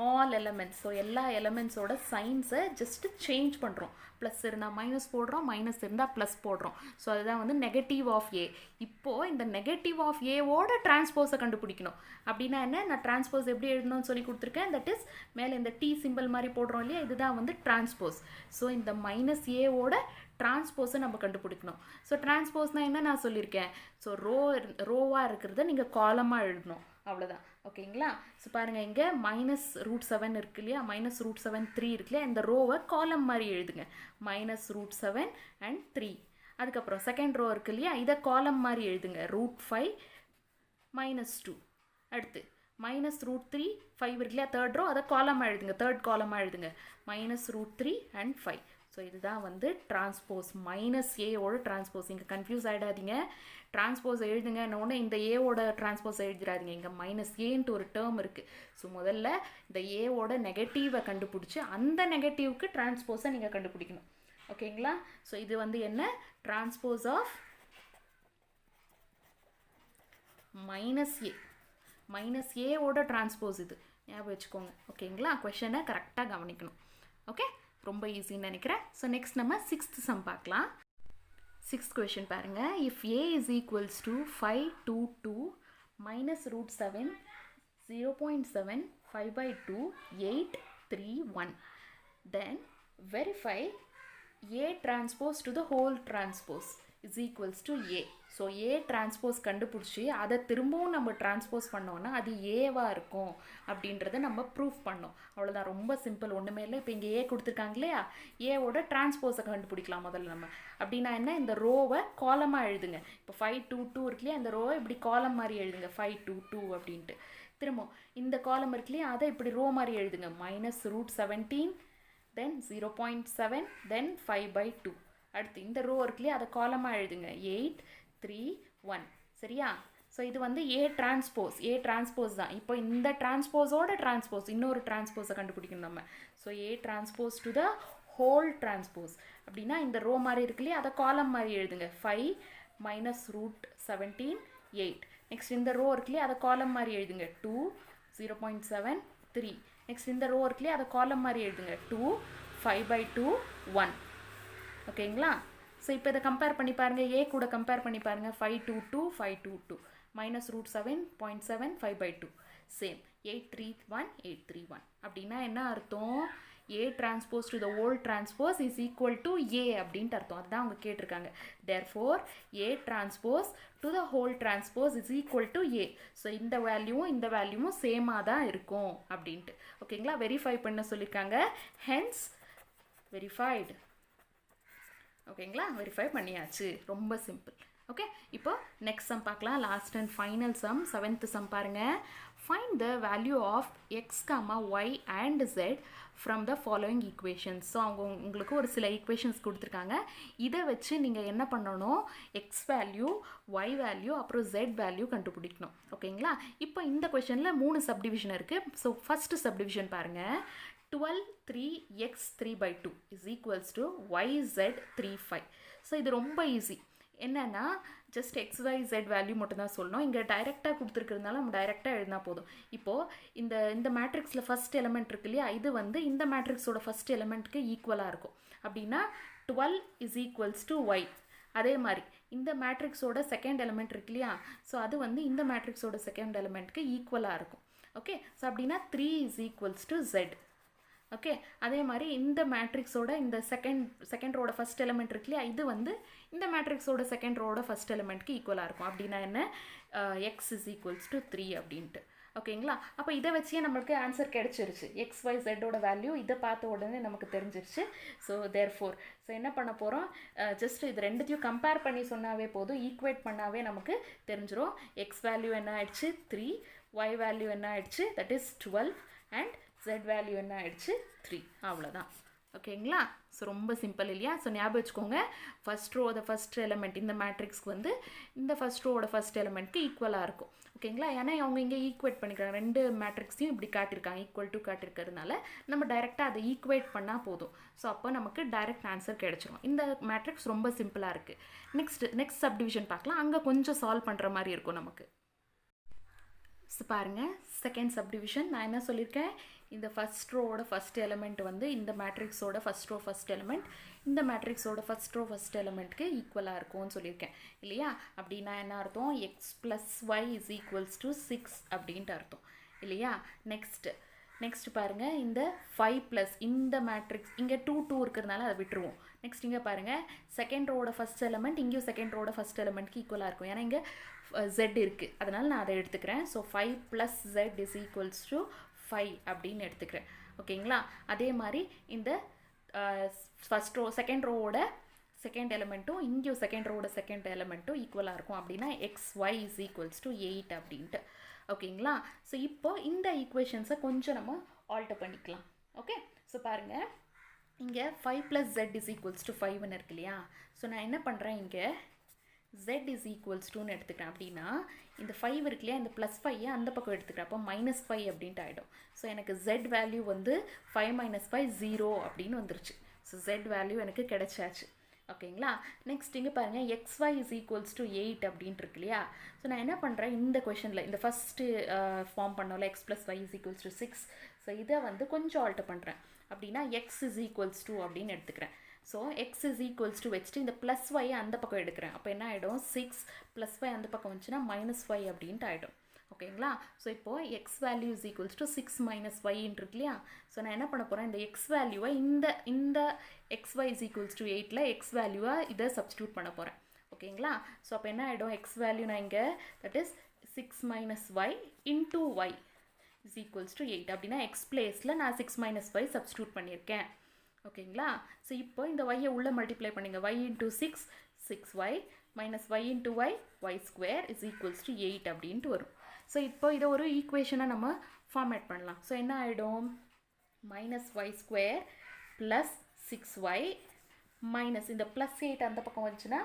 all elements. So எல்லா எலமெண்ட்ஸோட சைன்ஸை ஜஸ்ட்டு சேஞ்ச் பண்ணுறோம். ப்ளஸ் இருந்தால் மைனஸ் போடுறோம், மைனஸ் இருந்தால் ப்ளஸ் போடுறோம். ஸோ அதுதான் வந்து நெகட்டிவ் ஆஃப் ஏ. இப்போது இந்த நெகட்டிவ் ஆஃப் ஏவோட டிரான்ஸ்போஸை கண்டுபிடிக்கணும். அப்படின்னா என்ன, நான் டிரான்ஸ்போஸ் எப்படி எழுதணும்னு சொல்லி கொடுத்துருக்கேன். தட் இஸ் மேலே இந்த டி சிம்பிள் மாதிரி போடுறோம் இல்லையா, இதுதான் வந்து டிரான்ஸ்போஸ். ஸோ இந்த மைனஸ் ஏவோட டிரான்ஸ்போஸை நம்ம கண்டுபிடிக்கணும். ஸோ டிரான்ஸ்போஸ்னால் என்ன நான் சொல்லியிருக்கேன், ஸோ ரோவாக இருக்கிறத நீங்கள் காலமாக எழுதணும், அவ்வளோதான். ஓகேங்களா, ஸோ பாருங்கள் இங்கே மைனஸ் ரூட் 7 இருக்கு இல்லையா, மைனஸ் ரூட் 7 3 இருக்கு இல்லையா, இந்த ரோவை காலம் மாதிரி எழுதுங்க, மைனஸ் ரூட் 7 அண்ட் 3. அதுக்கப்புறம் செகண்ட் ரோ இருக்கு இல்லையா, இதை காலம் மாதிரி எழுதுங்க, ரூட் 5 -2. அடுத்து மைனஸ் ரூட் 3 5 இருக்கு இல்லையா, தேர்ட் ரோ, அதை காலமாக எழுதுங்க, தேர்ட் காலமாக எழுதுங்க, மைனஸ் ரூட் 3 அண்ட் 5. ஸோ இதுதான் வந்து டிரான்ஸ்போஸ், மைனஸ் ஏவோட டிரான்ஸ்போஸ். இங்கே கன்ஃபியூஸ் ஆகிடாதீங்க, டிரான்ஸ்போஸ் எழுதுங்க ஒன்று இந்த ஏவோட டிரான்ஸ்போஸ் எழுதிடாதீங்க, இங்கே மைனஸ் ஏன்ட்டு ஒரு டேர்ம் இருக்குது. ஸோ முதல்ல இந்த ஏவோட நெகட்டிவை கண்டுபிடிச்சி அந்த நெகட்டிவ்க்கு டிரான்ஸ்போஸை நீங்கள் கண்டுபிடிக்கணும். ஓகேங்களா, ஸோ இது வந்து என்ன, transpose of minus A, minus ஏவோட டிரான்ஸ்போஸ் இது, ஞாபகம் வச்சுக்கோங்க. ஓகேங்களா, கொஷனை கரெக்டாக கவனிக்கணும். ஓகே, ரொம்ப ஈஸின்னு நினைக்கிறேன். ஸோ நெக்ஸ்ட் நம்ம 6th சம் பார்க்கலாம். 6th கொஷின் பாருங்கள், if A is equals to 5 2 2 minus root 7 0.7 5/2 8 3 1 then verify A transpose to the whole transpose is equals to A. So A transpose கண்டுபிடிச்சி அதை திரும்பவும் நம்ம டிரான்ஸ்போஸ் பண்ணோன்னா அது ஏவாக இருக்கும் அப்படின்றத நம்ம ப்ரூஃப் பண்ணோம். அவ்வளோதான், ரொம்ப சிம்பிள், ஒன்றுமே இல்லை. இப்போ இங்கே ஏ கொடுத்துருக்காங்க இல்லையா, ஏவோட டிரான்ஸ்போஸை கண்டுபிடிக்கலாம் முதல்ல நம்ம. அப்படின்னா என்ன, இந்த ரோவை காலமாக எழுதுங்க. இப்போ 5 2 2 இருக்கு இல்லையா, இந்த ரோவை இப்படி காலம் மாதிரி எழுதுங்க, 5 2 2 அப்படின்ட்டு. திரும்ப இந்த காலம் இருக்கு இல்லையா, அதை இப்படி ரோ மாதிரி எழுதுங்க, மைனஸ் ரூட் 17 then 0.7 then 5/2. அடுத்து இந்த ரோ இருக்கு இல்லையா, அதை காலமாக எழுதுங்க, 8 3 1. சரியா, ஸோ இது வந்து ஏ டிரான்ஸ்போஸ் தான். இப்போ இந்த டிரான்ஸ்போஸோட டிரான்ஸ்போஸ் இன்னொரு டிரான்ஸ்போஸை கண்டுபிடிக்கணும் நம்ம. So A transpose to the whole transpose. அப்படின்னா இந்த ரோ மாதிரி இருக்கு இல்லையா, அதை காலம் மாதிரி எழுதுங்க, 5 மைனஸ் ரூட் 17 8. நெக்ஸ்ட் இந்த ரோ இருக்கு இல்லையா, அதை காலம் மாதிரி எழுதுங்க, 2 0.7 3. நெக்ஸ்ட் இந்த ரோ இருக்கு இல்லையா, அதை காலம் மாதிரி எழுதுங்க, 2 5/2 1. ஓகேங்களா, ஸோ இப்போ இதை கம்பேர் பண்ணி பாருங்கள், ஏ கூட கம்பேர் பண்ணி பாருங்கள், 5 2 2 5 2 2 மைனஸ் ரூட் 7.7 5/2 சேம் 8 3 1 8 3 1. அப்படின்னா என்ன அர்த்தம், A transpose to the whole transpose is equal to A அப்படின்ட்டு அர்த்தம். அதுதான் அவங்க கேட்டிருக்காங்க. Therefore A transpose to the whole transpose is equal to A. So இந்த வேல்யூவும் சேமாக தான் இருக்கும் அப்படின்ட்டு. ஓகேங்களா, வெரிஃபை பண்ண சொல்லியிருக்காங்க, ஹென்ஸ் வெரிஃபைடு. ஓகேங்களா, வெரிஃபை பண்ணியாச்சு, ரொம்ப சிம்பிள். ஓகே, இப்போ நெக்ஸ்ட் சம் பார்க்கலாம், last and final sum, 7th sum பாருங்கள். Find the value of x comma y and z from the following equations. So உங்களுக்கு ஒரு சில ஈக்குவேஷன்ஸ் கொடுத்துருக்காங்க. இதை வச்சு நீங்கள் என்ன பண்ணணும், எக்ஸ் வேல்யூ, ஒய் வேல்யூ, அப்புறம் ஜெட் வேல்யூ கண்டுபிடிக்கணும். ஓகேங்களா, இப்போ இந்த கொஷனில் 3 சப்டிவிஷன் இருக்குது. ஸோ ஃபஸ்ட்டு சப்டிவிஷன் பாருங்கள், 12 3x 3/2 is equals to yz 3 5. So இது ரொம்ப ஈஸி. என்னென்னா ஜஸ்ட் XYZ வேல்யூ மட்டும் தான் சொல்லணும். இங்கே டைரெக்டாக கொடுத்துருக்கிறதுனால நம்ம டைரெக்டாக எழுதினா போதும். இப்போது இந்த மேட்ரிக்ஸில் ஃபஸ்ட் எலிமெண்ட் இருக்கு இல்லையா, இது வந்து இந்த மேட்ரிக்ஸோட ஃபஸ்ட் எலிமெண்ட்டுக்கு ஈக்குவலாக இருக்கும். அப்படின்னா 12 is equals to y. அதே மாதிரி இந்த மேட்ரிக்ஸோட செகண்ட் எலிமெண்ட் இருக்கு இல்லையா, ஸோ அது வந்து இந்த மேட்ரிக்ஸோட செகண்ட் எலிமெண்ட்க்கு ஈக்குவலாக இருக்கும். ஓகே, ஸோ அப்படின்னா 3 is equals to Z. Okay, அதே மாதிரி இந்த மேட்ரிக்ஸோட இந்த செகண்ட் ரோட ஃபஸ்ட் எலிமெண்ட் இருக்கு இல்லையா, இது வந்து இந்த மேட்ரிக்ஸோட செகண்ட் ரோட ஃபஸ்ட் எலிமெண்ட்க்கு ஈக்குவலாக இருக்கும். அப்படின்னா என்ன, எக்ஸ் இஸ் ஈக்குவல்ஸ் டு 3 அப்படின்ட்டு. ஓகேங்களா, அப்போ இதை வச்சே நம்மளுக்கு ஆன்சர் கிடச்சிருச்சு. எக்ஸ் ஒய் ஜெட்டோட வேல்யூ இதை பார்த்த உடனே நமக்கு தெரிஞ்சிருச்சு. ஸோ தேர்ஃபோர் ஸோ என்ன பண்ண போகிறோம், ஜஸ்ட் இது ரெண்டுத்தையும் கம்பேர் பண்ணி சொன்னாவே போதும், ஈக்குவேட் பண்ணாவே நமக்கு தெரிஞ்சிடும். எக்ஸ் வேல்யூ என்ன ஆயிடுச்சு 3, ஒய் வேல்யூ என்ன ஆயிடுச்சு that is 12 and Z value என்ன ஆயிடுச்சு 3. அவ்வளோதான். ஓகேங்களா, ஸோ ரொம்ப சிம்பிள் இல்லையா. ஸோ ஞாபகம் வச்சுக்கோங்க, first row the first element இந்த மேட்ரிக்ஸ்க்கு வந்து இந்த ஃபஸ்ட் ரோட ஃபஸ்ட் எலிமெண்ட்க்கு ஈக்குவலாக இருக்கும். ஓகேங்களா, ஏன்னா அவங்க இங்கே ஈக்குவேட் பண்ணிக்கிறாங்க, ரெண்டு மேட்ரிக்ஸையும் இப்படி காட்டியிருக்காங்க, ஈக்குவல் டு காட்டியிருக்கிறதுனால நம்ம டைரெக்டாக அதை ஈக்குவேட் பண்ணால் போதும். ஸோ அப்போ நமக்கு டைரக்ட் ஆன்சர் கிடச்சிரும். இந்த மேட்ரிக்ஸ் ரொம்ப சிம்பிளாக இருக்குது. நெக்ஸ்ட் சப்டிவிஷன் பார்க்கலாம், அங்கே கொஞ்சம் சால்வ் பண்ணுற மாதிரி இருக்கும் நமக்கு. ஸோ பாருங்கள், செகண்ட் சப்டிவிஷன் நான் என்ன சொல்லியிருக்கேன், இந்த ஃபஸ்ட் ரோவோட ஃபஸ்ட் எலிமெண்ட் வந்து இந்த மேட்ரிக்ஸோட ஃபஸ்ட் ரோ ஃபஸ்ட் எலிமெண்ட் இந்த மேட்ரிக்ஸோட ஃபஸ்ட் ரோ ஃபஸ்ட் எலிமெண்ட்க்கு ஈக்குவலாக இருக்கும்னு சொல்லியிருக்கேன் இல்லையா. அப்படின்னா என்ன அர்த்தம், x plus y is equals to 6 அப்படின்ட்டு அர்த்தம் இல்லையா. நெக்ஸ்ட் பாருங்கள், இந்த 5 ப்ளஸ் இந்த மேட்ரிக்ஸ் இங்கே 2 இருக்கிறதுனால அதை விட்டுருவோம். நெக்ஸ்ட் இங்கே பாருங்கள், செகண்ட் ரோட ஃபஸ்ட் எலிமெண்ட் இங்கேயும் செகண்ட் ரோட ஃபஸ்ட் எலிமெண்ட்க்கு ஈக்குவலாக இருக்கும், ஏன்னா இங்கே Z இருக்குது, அதனால் நான் அதை எடுத்துக்கிறேன். So 5 plus Z is equals to 5 அப்படின்னு எடுத்துக்கிறேன். ஓகேங்களா, அதே மாதிரி இந்த ஃபஸ்ட் ரோ செகண்ட் ரோவோட செகண்ட் எலிமெண்ட்டும் இங்கேயும் செகண்ட் ரோவோட செகண்ட் எலிமெண்ட்டும் ஈக்குவலாக இருக்கும். அப்படின்னா XY இஸ் ஈக்குவல்ஸ் டு 8 அப்படின்ட்டு. ஓகேங்களா, ஸோ இப்போ இந்த ஈக்குவேஷன்ஸை கொஞ்சம் நம்ம ஆல்டர் பண்ணிக்கலாம். ஓகே, ஸோ பாருங்கள், இங்கே 5 plus Z is equals to 5ன்னு இருக்கு இல்லையா. ஸோ நான் என்ன பண்ணுறேன், இங்கே Z இஸ் ஈக்குவல்ஸ் டூன்னு எடுத்துக்கிறேன். அப்படின்னா இந்த 5 இருக்கு இல்லையா, இந்த ப்ளஸ் 5 அந்த பக்கம் எடுத்துக்கிறேன், அப்போ -5 அப்படின்ட்டு ஆகிடும். ஸோ எனக்கு Z வேல்யூ வந்து 5 - 5 0 அப்படின்னு வந்துருச்சு. ஸோ Z வேல்யூ எனக்கு கிடைச்சாச்சு. ஓகேங்களா, நெக்ஸ்ட் இங்கே பாருங்கள், XY இஸ் ஈக்குவல்ஸ் டு 8 அப்படின்ட்டு இருக்கு இல்லையா. ஸோ நான் என்ன பண்ணுறேன், இந்த கொஷனில் இந்த ஃபஸ்ட்டு ஃபார்ம் பண்ணோம்ல x plus y is equals to 6. So இதை வந்து கொஞ்சம் ஆல்டர் பண்ணுறேன். அப்படின்னா x இஸ் ஈக்குவல்ஸ் டு அப்படின்னு எடுத்துக்கிறேன். So X is equals to வச்சுட்டு இந்த ப்ளஸ் ஒய்யை அந்த பக்கம் எடுக்கிறேன். அப்போ என்ன ஆகிடும், 6 ப்ளஸ் ஒய் அந்த பக்கம் வந்துச்சுன்னா -5 அப்படின்ட்டு ஆகிடும். ஓகேங்களா, ஸோ இப்போது X value is equals to 6 - ஒய்ன்னு இருக்கு இல்லையா. ஸோ நான் என்ன பண்ண போகிறேன், இந்த எக்ஸ் வேல்யூவை இந்த XY இஸ் ஈக்குவல்ஸ் டு 8ல் எக்ஸ் வேல்யூவை இதை சப்ஸ்டியூட் பண்ண போகிறேன். ஓகேங்களா, ஸோ அப்போ என்ன ஆகிடும், எக்ஸ் வேல்யூ நான் இங்கே that is 6 - y into y is equals to 8. அப்படின்னா எக்ஸ் பிளேஸில் நான் 6 - y சப்ஸ்டியூட் பண்ணியிருக்கேன். ஓகேங்களா, ஸோ இப்போ இந்த ஒய்யை உள்ளே மல்டிப்ளை பண்ணிங்க, y into 6 6y minus y into y square is equals to 8 அப்படின்ட்டு வரும். ஸோ இப்போ இதை ஒரு ஈக்குவேஷனாக நம்ம ஃபார்மேட் பண்ணலாம். ஸோ என்ன ஆகிடும், -y square plus 6y minus இந்த ப்ளஸ் 8 அந்த பக்கம் வந்துச்சுன்னா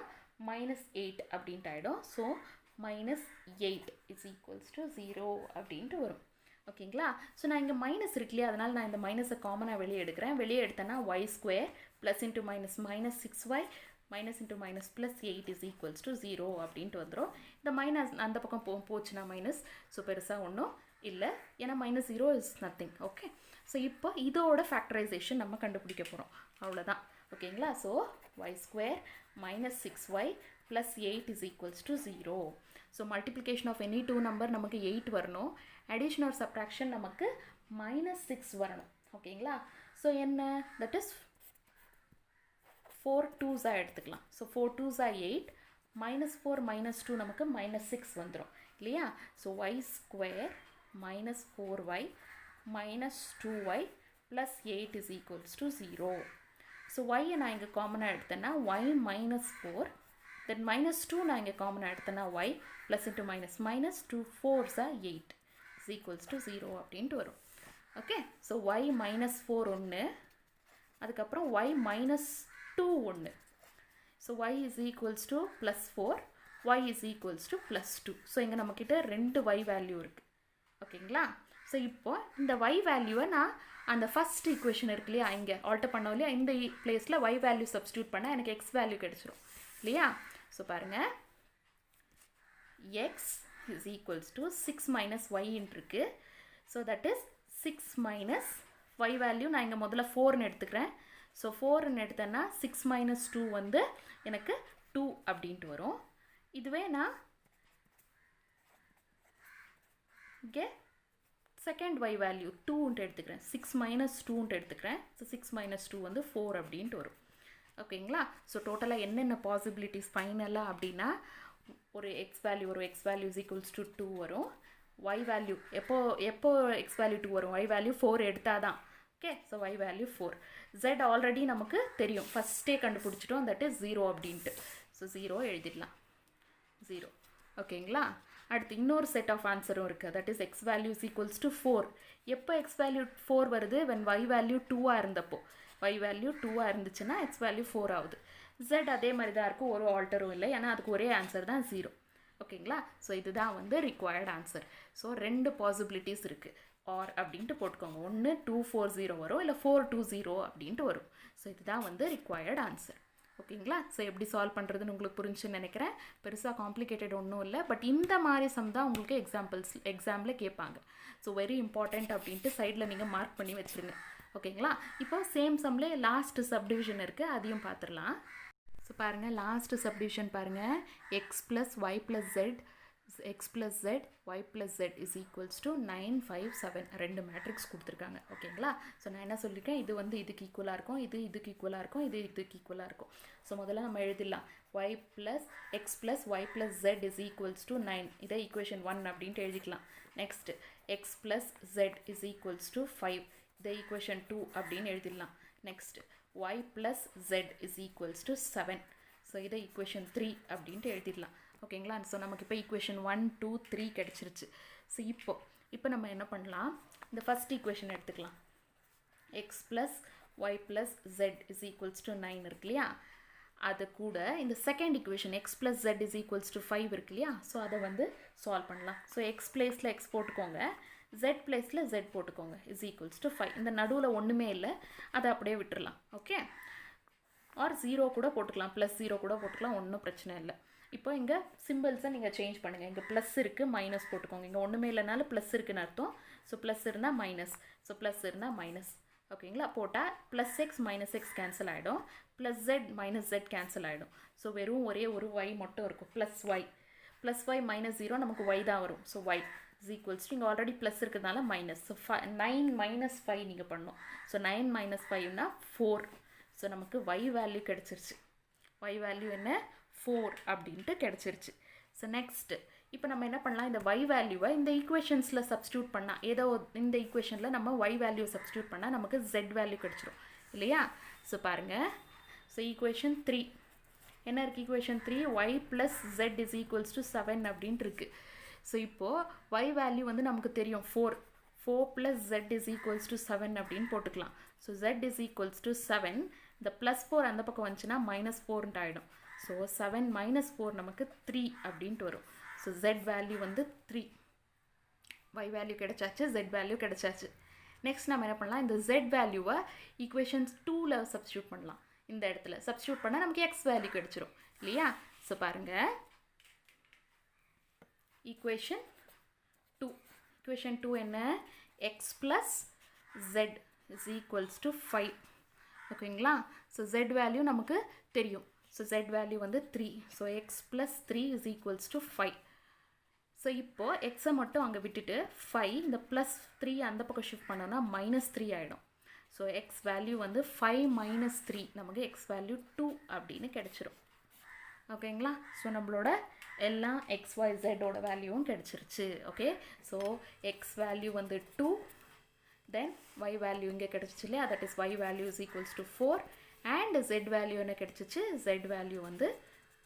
-8 அப்படின்ட்டு ஆகிடும். ஸோ -8 இஸ் ஈக்குவல்ஸ் டு 0 அப்படின்ட்டு வரும். ஓகேங்களா, ஸோ நான் இங்கே மைனஸ் இருக்கு இல்லையா, அதனால் நான் இந்த மைனஸை காமனாக வெளியே எடுக்கிறேன். வெளியே எடுத்தேன்னா y square plus into minus -6y minus into minus plus 8 is equals to 0 அப்படின்ட்டு வந்துடும். இந்த மைனஸ் அந்த பக்கம் போச்சுன்னா மைனஸ், ஸோ பெருசாக ஒன்றும் இல்லை, ஏன்னா -0 இஸ் நத்திங். ஓகே, ஸோ இப்போ இதோட ஃபேக்டரைசேஷன் நம்ம கண்டுபிடிக்க போகிறோம், அவ்வளோதான். ஓகேங்களா, so y square minus 6y plus 8 is equals to 0. So multiplication of any 2 number நமக்கு 8 வரணும், அடிஷன் ஆர் சப்ட்ராக்ஷன் நமக்கு -6 வரணும். ஓகேங்களா, ஸோ என்ன தட் இஸ் 4 2s எடுத்துக்கலாம். ஸோ 4 2s 8 -4 -2 நமக்கு -6 வந்துடும் இல்லையா. So y square minus 4y minus 2y plus 8 is equals to 0. So y நான் இங்க காமனா எடுத்தேன்னா y minus 4, then minus 2 நான் இங்க காமனா எடுத்தேன்னா y plus into minus minus 2 4s are 8 is equals to 0 அப்படின்ட்டு வரும். Okay, so y minus 4 ஒன்று, அதுக்கப்புறம் y minus 2 ஒன்று. So y is equals to plus 4, y is equals to plus 2. So இங்க நம்மக்கிட்ட ரெண்டு y வேல்யூ இருக்கு. ஓகேங்களா, ஸோ இப்போ இந்த y வேல்யூவை நான் அந்த ஃபஸ்ட் ஈக்குவேஷன் இருக்கு இல்லையா, இங்கே ஆல்டர் பண்ணோம் இல்லையா, இந்த பிளேஸில் y வேல்யூ சப்ஸ்டியூட் பண்ணால் எனக்கு x வேல்யூ கிடச்சிரும் இல்லையா. ஸோ பாருங்கள், x is equals to 6 minus y இருக்கு. So that is 6 minus y value நான் இங்கே முதல்ல 4ன்னு எடுத்துக்கிறேன். ஸோ 4ன்னு எடுத்தேன்னா 6 minus 2 வந்து எனக்கு 2 அப்படின்ட்டு வரும். இதுவே நான் இங்கே செகண்ட் y வேல்யூ 2ன்ட்டு எடுத்துக்கிறேன். 6 மைனஸ் 2ன்ட்டு எடுத்துக்கிறேன். ஸோ 6 மைனஸ் 2 வந்து 4 அப்படின்ட்டு வரும். ஓகேங்களா? ஸோ டோட்டலாக என்னென்ன பாசிபிலிட்டிஸ் ஃபைனலாக அப்படின்னா ஒரு எக்ஸ் வேல்யூ வரும். X value is equals to 2 வரும். y வேல்யூ எப்போ எக்ஸ் வேல்யூ 2 வரும்? y வேல்யூ 4 எடுத்தால் தான். Okay, so y value 4. z already நமக்கு தெரியும், ஃபஸ்ட்டே கண்டுபிடிச்சிட்டோம், தட் இஸ் 0 அப்படின்ட்டு. ஸோ 0 எழுதிடலாம், 0. ஓகேங்களா? அடுத்து இன்னொரு செட் ஆஃப் ஆன்சரும் இருக்குது, that is X value is equals to 4. எப்போ எக்ஸ் வேல்யூ 4 வருது? when y வேல்யூ 2ஆக இருந்தப்போ. y வேல்யூ 2ஆக இருந்துச்சுன்னா எக்ஸ் வேல்யூ 4 ஆகுது. z அதே மாதிரி தான் இருக்கும், ஒரு ஆல்டரும் இல்லை, ஏன்னா அதுக்கு ஒரே ஆன்சர் தான் 0. ஓகேங்களா? ஸோ இதுதான் வந்து ரிக்வயர்ட் ஆன்சர். ஸோ 2 பாசிபிலிட்டிஸ் இருக்குது. ஆர் அப்படின்ட்டு போட்டுக்கோங்க. ஒன்று 240 வரும், இல்லை 420 அப்படின்ட்டு வரும். ஸோ இதுதான் வந்து ரிக்வயர்ட் ஆன்சர். ஓகேங்களா? ஸோ எப்படி சால்வ் பண்ணுறதுன்னு உங்களுக்கு புரிஞ்சுன்னு நினைக்கிறேன். பெருசாக காம்ப்ளிகேட்டட் ஒன்றும் இல்லை, பட் இந்த மாதிரி சம் தான் உங்களுக்கு எக்ஸாமில் கேட்பாங்க. ஸோ வெரி இம்பார்ட்டண்ட் அப்படின்ட்டு சைடில் நீங்கள் மார்க் பண்ணி வச்சுருங்க. ஓகேங்களா? இப்போ சேம் சம்மில் லாஸ்ட் சப்டிவிஷன் இருக்குது, அதையும் பார்த்துடலாம். ஸோ பாருங்கள், லாஸ்ட் சப்டிவிஷன் பாருங்கள். X plus y plus z, x plus z y plus z is equals to 9, 5, 7 ரெண்டு மேட்ரிக்ஸ் கொடுத்துருக்காங்க. ஓகேங்களா? ஸோ நான் என்ன சொல்லியிருக்கேன், இது வந்து இதுக்கு ஈக்குவலாக இருக்கும், இது இதுக்கு ஈக்குவலாக இருக்கும், இது இதுக்கு ஈக்குவலாக இருக்கும். ஸோ முதல்ல நம்ம எழுதிடலாம். Y plus x plus y plus z is equals to 9, இதை ஈக்குவேஷன் 1 அப்படின்ட்டு எழுதிக்கலாம். Next x plus z is equals to 5, இதை ஈக்குவேஷன் 2 அப்படின்னு எழுதிடலாம். Next y plus z is equals to 7. So இதை ஈக்குவேஷன் 3 அப்படின்ட்டு எழுதிடலாம். ஓகேங்களா? ஸோ நமக்கு இப்போ ஈக்குவேஷன் 1, 2, 3 கிடச்சிருச்சு. ஸோ இப்போ நம்ம என்ன பண்ணலாம், இந்த ஃபஸ்ட் ஈக்குவேஷன் எடுத்துக்கலாம். X plus y plus z is equals to 9 இருக்கு இல்லையா? அது கூட இந்த second equation x plus z is equals to 5 இருக்கு இல்லையா? ஸோ அதை வந்து சால்வ் பண்ணலாம். ஸோ எக்ஸ் பிளேஸில் எக்ஸ் போட்டுக்கோங்க, z பிளேஸில் z போட்டுக்கோங்க, இஸ் ஈக்குவல்ஸ் டு 5. இந்த நடுவில் ஒன்றுமே இல்லை, அதை அப்படியே விட்டுடலாம். ஓகே, ஆர் 0 கூட போட்டுக்கலாம், ப்ளஸ் 0 கூட போட்டுக்கலாம், ஒன்றும் பிரச்சனை இல்லை. இப்போ இங்கே சிம்பிள்ஸை நீங்கள் சேஞ்ச் பண்ணுங்கள். இங்கே ப்ளஸ் இருக்குது, மைனஸ் போட்டுக்கோங்க. இங்கே ஒன்றுமே இல்லைனாலும் ப்ளஸ் இருக்குன்னு அர்த்தம். ஸோ ப்ளஸ் இருந்தால் மைனஸ், ஸோ ப்ளஸ் இருந்தால் மைனஸ். ஓகேங்களா? போட்டால் plus x minus x cancel ஆகிடும், plus z minus z cancel ஆகிடும். ஸோ வெறும் ஒரே ஒரு y மட்டும் இருக்கும், ப்ளஸ் y மைனஸ் 0 நமக்கு y தான் வரும். So y is equals to இங்கே ஆல்ரெடி ப்ளஸ் இருக்கிறதுனால மைனஸ். ஸோ 9 மைனஸ் 5 நீங்கள் பண்ணணும். ஸோ 9 மைனஸ் 5னா 4. ஸோ நமக்கு y வேல்யூ கிடச்சிருச்சு. y வேல்யூ என்ன? 4 அப்படின்ட்டு கிடச்சிருச்சு. ஸோ நெக்ஸ்ட்டு இப்போ நம்ம என்ன பண்ணலாம், இந்த y வேல்யூவை இந்த ஈக்குவேஷன்ஸில் சப்ஸ்டியூட் பண்ணால், ஏதோ இந்த ஈக்குவேஷனில் நம்ம y வேல்யூ சப்ஸ்டியூட் பண்ணால் நமக்கு z வேல்யூ கிடச்சிரும் இல்லையா? ஸோ பாருங்கள், ஸோ ஈக்குவேஷன் 3 என்ன இருக்குது? Equation 3 y plus z is equals to 7 அப்படின்ட்டு இருக்குது. ஸோ இப்போது y வேல்யூ வந்து நமக்கு தெரியும் 4 plus z is equals to 7 அப்படின்னு போட்டுக்கலாம். So z is equals to 7, இந்த ப்ளஸ் 4 அந்த பக்கம் வந்துச்சுன்னா மைனஸ் 4ன்ட்டு ஆகிடும். ஸோ 7 மைனஸ் 4 நமக்கு 3 அப்படின்ட்டு வரும். ஸோ z வேல்யூ வந்து 3, y வேல்யூ கிடைச்சாச்சு, z வேல்யூ கிடைச்சாச்சு. நெக்ஸ்ட் நம்ம என்ன பண்ணலாம், இந்த z வேல்யூவை ஈக்குவேஷன்ஸ் 2ல் சப்ஸ்டியூட் பண்ணலாம். இந்த இடத்துல சப்ஸ்டியூட் பண்ணால் நமக்கு x வேல்யூ கிடைச்சிரும் இல்லையா? ஸோ பாருங்கள், ஈக்குவேஷன் 2 என்ன? x plus z is equals to 5. ஓகேங்களா? ஸோ z வேல்யூ நமக்கு தெரியும். ஸோ z வேல்யூ வந்து 3. So x plus 3 is equals to 5. So இப்போது எக்ஸை மட்டும் அங்கே விட்டுட்டு 5 இந்த ப்ளஸ் 3 அந்த பக்கம் ஷிஃப்ட் பண்ணோன்னா மைனஸ் 3 ஆகிடும். ஸோ எக்ஸ் வேல்யூ வந்து 5 மைனஸ் 3 நமக்கு எக்ஸ் வேல்யூ 2 அப்படின்னு கிடச்சிரும். ஓகேங்களா? ஸோ நம்மளோட எல்லா XYZோட வேல்யூவும் கிடச்சிருச்சு. ஓகே, ஸோ எக்ஸ் வேல்யூ வந்து 2, தென் y வேல்யூ இங்கே கிடச்சிச்சு இல்லையா? That is y value is equals to 4 and z value என்ன கிடச்சிச்சு? z வேல்யூ வந்து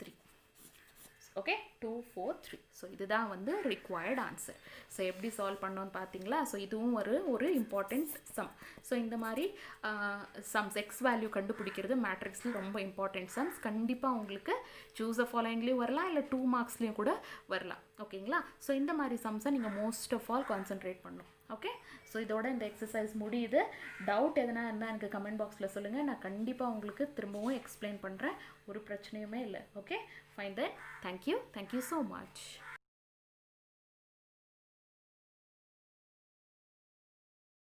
3. ஓகே, 2, 4, 3. ஸோ இதுதான் வந்து ரிக்வயர்ட் ஆன்சர். ஸோ எப்படி சால்வ் பண்ணோன்னு பார்த்தீங்களா? ஸோ இதுவும் ஒரு இம்பார்ட்டண்ட் சம். ஸோ இந்த மாதிரி சம்ஸ் எக்ஸ் வேல்யூ கண்டுபிடிக்கிறது மேட்ரிக்ஸில் ரொம்ப இம்பார்ட்டண்ட் சம்ஸ். கண்டிப்பாக உங்களுக்கு சூஸ் அ ஃபாலோயிங்லேயும் வரலாம், இல்லை 2 மார்க்ஸ்லேயும் கூட வரலாம். ஓகேங்களா? ஸோ இந்த மாதிரி சம்ஸை நீங்கள் மோஸ்ட் ஆஃப் ஆல் கான்சென்ட்ரேட் பண்ணணும். ஓகே, ஸோ இதோட இந்த எக்ஸசைஸ் முடியுது. டவுட் எதனா இருந்தால் எனக்கு கமெண்ட் பாக்ஸில் சொல்லுங்கள், நான் கண்டிப்பாக உங்களுக்கு திரும்பவும் எக்ஸ்பிளைன் பண்ணுறேன். ஒரு பிரச்சனையுமே இல்லை. ஓகே, ஃபைன் தென். Thank you so much.